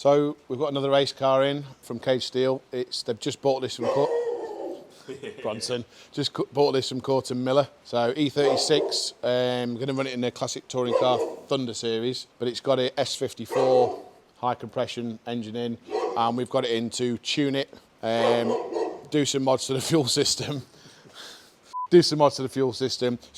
So we've got another race car in from Cage Steel. They've just bought this from Bronson. Just bought this from Corton Miller. So E36, I'm going to run it in their classic touring car Thunder series, but it's got a S54 high compression engine in, and we've got it in to tune it, do some mods to the fuel system. It's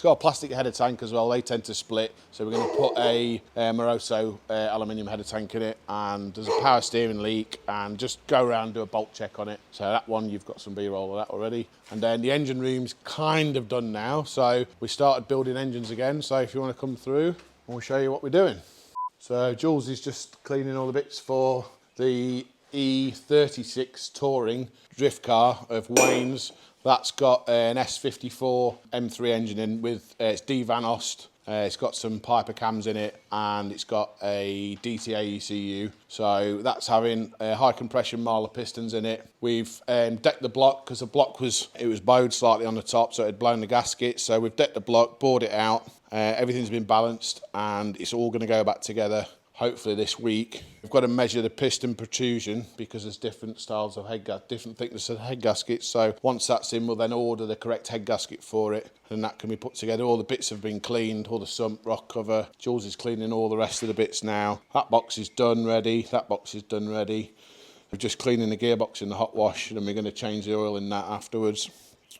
got a plastic header tank as well. They tend to split, so we're going to put a Moroso aluminium header tank in it, and there's a power steering leak, and just go around and do a bolt check on it. So that one, you've got some B-roll of that already. And then the engine room's kind of done now, so we started building engines again. So if you want to come through, we'll show you what we're doing. So Jules is just cleaning all the bits for the E36 touring drift car of Wayne's. That's got an S54 M3 engine in with, it's D Van Ost. It's got some Piper cams in it, and it's got a DTA ECU. So that's having high compression Marler pistons in it. We've decked the block because the block was bowed slightly on the top, so it had blown the gasket. So we've decked the block, bored it out. Everything's been balanced, and it's all going to go back together hopefully this week. We've got to measure the piston protrusion because there's different styles of different thickness of head gaskets. So once that's in, we'll then order the correct head gasket for it, and that can be put together. All the bits have been cleaned, all the sump, rock cover. Jules is cleaning all the rest of the bits now. That box is done ready. That box is done ready. We're just cleaning the gearbox in the hot wash, and we're going to change the oil in that afterwards.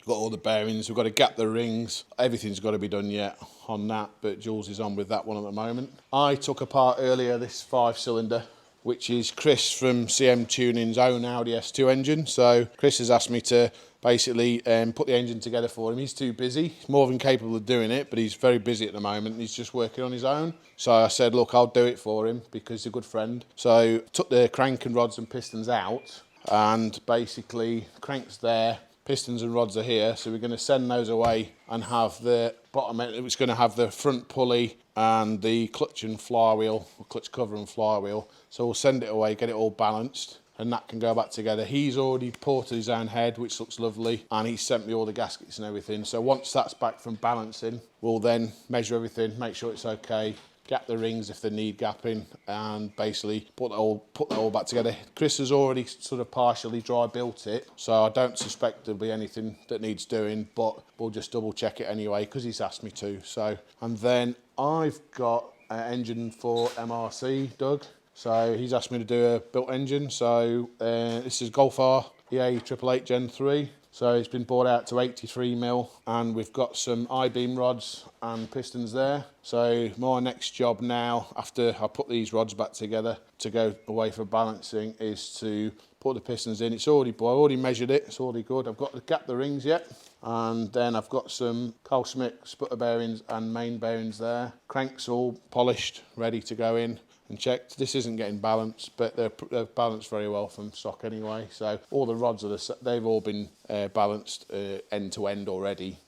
We've got all the bearings, we've got to gap the rings. Everything's got to be done yet on that, but Jules is on with that one at the moment. I took apart earlier this 5-cylinder, which is Chris from CM Tuning's own Audi S2 engine. So Chris has asked me to basically put the engine together for him. He's too busy. He's more than capable of doing it, but he's very busy at the moment. He's just working on his own. So I said, look, I'll do it for him because he's a good friend. So took the crank and rods and pistons out, and basically crank's there. Pistons and rods are here, so we're going to send those away and have the bottom end. It's going to have the front pulley and the clutch and flywheel, clutch cover and flywheel. So we'll send it away, get it all balanced, and that can go back together. He's already ported his own head, which looks lovely, and he sent me all the gaskets and everything. So once that's back from balancing, we'll then measure everything, make sure it's okay, gap the rings if they need gapping, and basically put that all back together. Chris has already sort of partially dry built it, so I don't suspect there'll be anything that needs doing, but we'll just double check it anyway because he's asked me to. So, and then I've got an engine for MRC, Doug. So he's asked me to do a built engine. So this is Golf R EA888 Gen 3. So it's been bought out to 83mm, and we've got some I-beam rods and pistons there. So my next job now, after I put these rods back together to go away for balancing, is to put the pistons in. It's already, I already measured it, it's already good. I've got to gap the rings yet. And then I've got some Carl Schmidt sputter bearings and main bearings there. Cranks all polished, ready to go in and checked. This isn't getting balanced, but they're balanced very well from stock anyway. So all the rods they've all been balanced end to end already,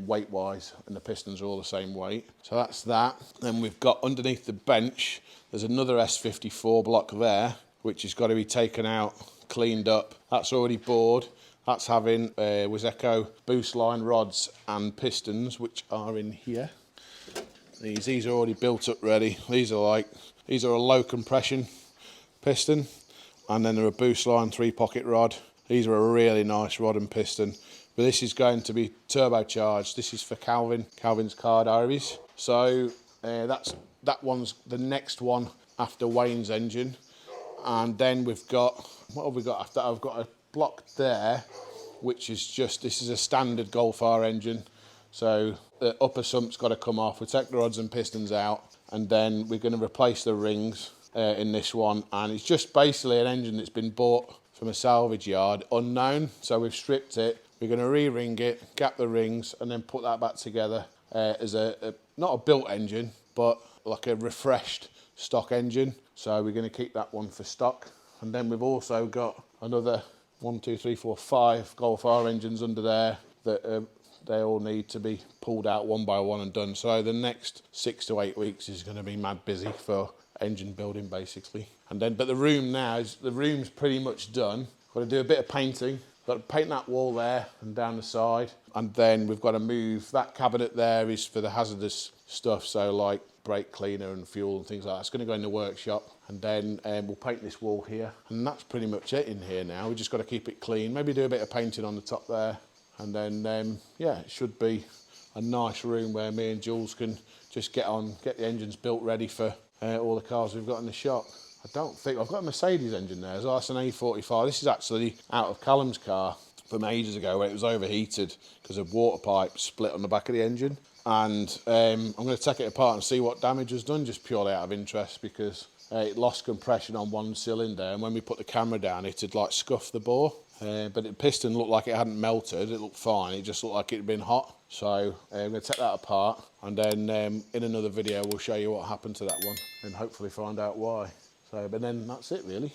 weight wise, and the pistons are all the same weight. So that's that. Then we've got underneath the bench, there's another S54 block there, which has got to be taken out, cleaned up. That's already bored. That's having Wiseco boost line rods and pistons, which are in here. These are already built up ready. These are a low compression piston, and then they're a boost line 3-pocket rod. These are a really nice rod and piston, but this is going to be turbocharged. This is for Calvin's Car Diaries. So that one's the next one after Wayne's engine. And then we've got, what have we got after that? I've got a block there, which is just, this is a standard Golf R engine. So the upper sump's got to come off. We take the rods and pistons out, and then we're going to replace the rings in this one. And it's just basically an engine that's been bought from a salvage yard, unknown. So we've stripped it. We're going to re-ring it, gap the rings, and then put that back together as not a built engine, but like a refreshed stock engine. So we're going to keep that one for stock. And then we've also got another 5 Golf R engines under there that they all need to be pulled out one by one and done. So the next 6 to 8 weeks is going to be mad busy for engine building, basically. And then, but the room's pretty much done. Got to do a bit of painting. Got to paint that wall there and down the side. And then we've got to move, that cabinet there is for the hazardous stuff. So like brake cleaner and fuel and things like that. It's going to go in the workshop, and then we'll paint this wall here, and that's pretty much it in here now. We just got to keep it clean, maybe do a bit of painting on the top there, and then yeah, it should be a nice room where me and Jules can just get the engines built ready for all the cars we've got in the shop. I don't think I've got a Mercedes engine there as well. That's an A45. This is actually out of Callum's car from ages ago, where it was overheated because a water pipe split on the back of the engine. And I'm going to take it apart and see what damage was done, just purely out of interest, because it lost compression on one cylinder, and when we put the camera down it had like scuffed the bore. But the piston looked like it hadn't melted, it looked fine, it just looked like it had been hot. So I'm going to take that apart, and then in another video we'll show you what happened to that one and hopefully find out why. So, but then that's it really.